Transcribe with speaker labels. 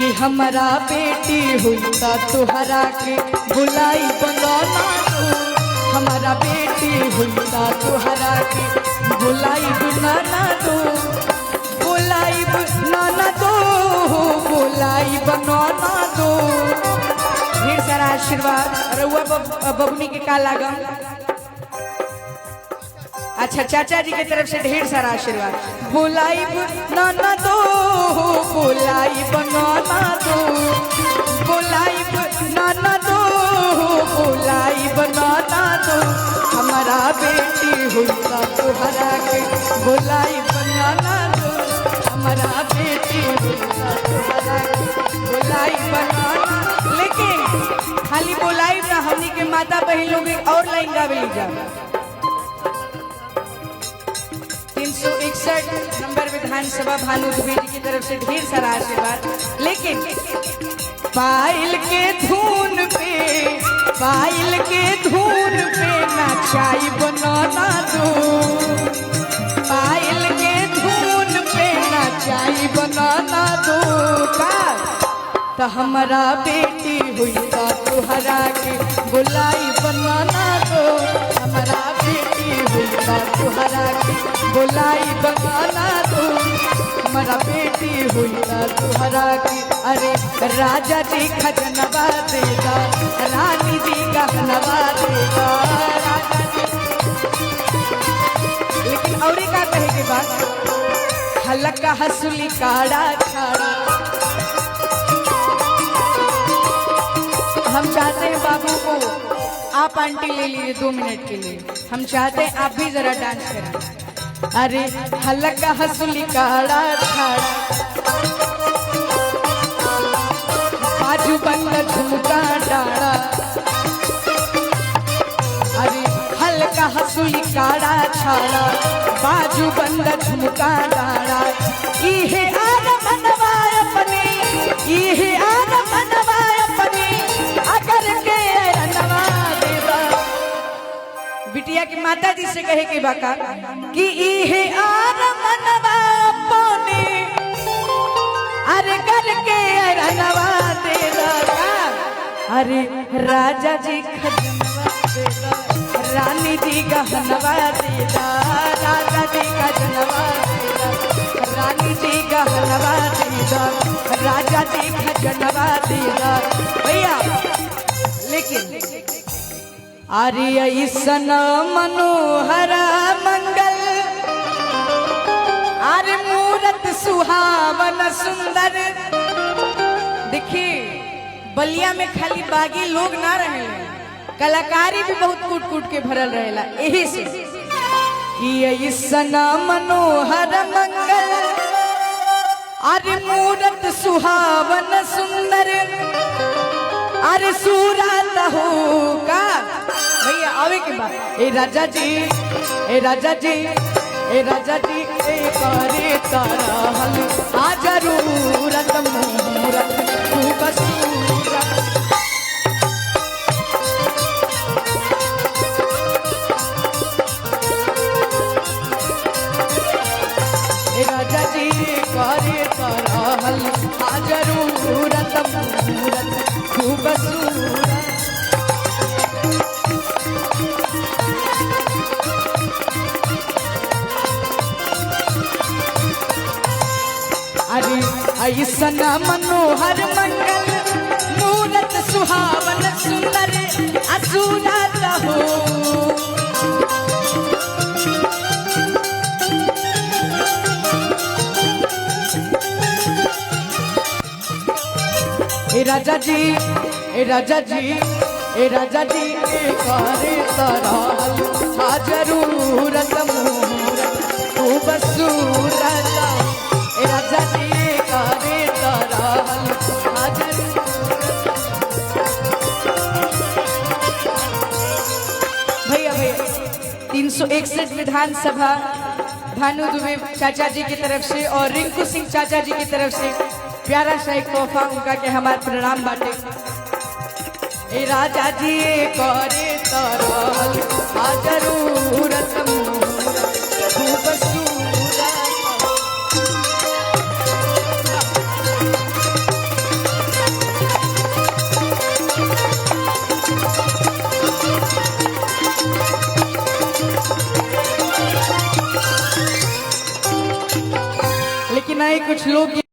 Speaker 1: कि हमारा बेटी हुईता तुहरा के बुलाई बनाना दो। हमारा बेटी हुईता तुहरा के बुलाई बनाना दो। बुलाई बनाना दो, बुलाई बनाना दो। ढेर सारा आशीर्वाद रउआ बबनी के का लागम। अच्छा चाचा जी की तरफ से ढेर सारा आशीर्वाद। बुलाई बनाना दो, बुलाई बनाना दो, बुलाई बनाना दो, बुलाई बनाना दो। हमारा बेटी हुईता तुहरा के बुलाई बनाना दो। हमारा बेटी हुईता तुहरा के बुलाई बनाना। लेकिन खाली बुलाई ना, हमनी के माता बहन लोग और लाइन गावे जा। 361 नंबर विधानसभा भानु द्विवेदी की तरफ से ढेर सारा आशीर्वाद। लेकिन पायल के धुन पे, पायल के धुन पे नचाई बनाना दो। पायल के धुन पे नचाई बनाना दो का। तो हमारा बेटी हुईता तुहरा के बुलाई बनाना दो। हमारा बेटी हुईता तुहरा के बुलाई बनाना दो। हमारा बेटी हुईता तुहरा के। अरे राजा जी खजनवा देगा, रानी जी गहनवा देगा, राजा जी। लेकिन और का कहे के बाद हल्का हंसुली काड़ा खाड़ा। हम चाहते हैं बाबू को आप आंटी ले लीजिए 2 मिनट के लिए। हम चाहते हैं आप भी जरा डांस करें। अरे हल्का हंसुली काड़ा खाड़ा, बाजू बंद झुमका डाड़ा। अरे हल्का हंसुली काड़ा छाड़ा, बाजू बंद झुमका डाड़ा। इहे आर मनवा अपने, इहे आर मनवा अपने, अगर के रनवा देवा। बिटिया की माता जी से कहे के बाका कि इहे आर मनवा अपने, अरे कर के रनवा देवा। अरे राजा जी खजनवा देगा, रानी जी गहनवा देगा, राजा जी खजनवा देगा, रानी जी गहनवा देगा, राजा जी खजनवा देगा। भैया लेकिन अरे ऐसन मनोहरा मंगल, अरे मूरत सुहावन सुंदर। देखिए बलिया में खाली बागी लोग ना रहे, कलाकारी भी बहुत कूट कूट के भरल रहेला। यही से कि ऐसन मनोहर मंगल, अरे मूरत सुहावन सुंदर, अरे सूरत हो का। भैया आवे के बाद ए राजा जी, ए राजा जी, ए राजा जी ए करे तारा हल आ जरूरत मूरत खूब सूरत। ए राजा जी करे तारा हल आ जरूरत मूरत खूब सूरत। अरे ऐसन मनोहर मंगल, मूरत सुहावन सुंदर, असूरत हो। ए राजा जी, ए राजा जी, ए राजा जी ए करे तारा आ जरूरत मूरत खूब सूरत। ए राजा जी ए करे तारा आ जरूरत। भैया भैया 361 विधानसभा भानु दुबे चाचा जी की तरफ से और रिंकू सिंह चाचा जी की तरफ से प्यारा सा एक तोहफा उनका के हमारे प्रणाम बाटे। ए राजा जी करे तरल आ जरूरत खूब सूरत। सुनाई कुछ लोग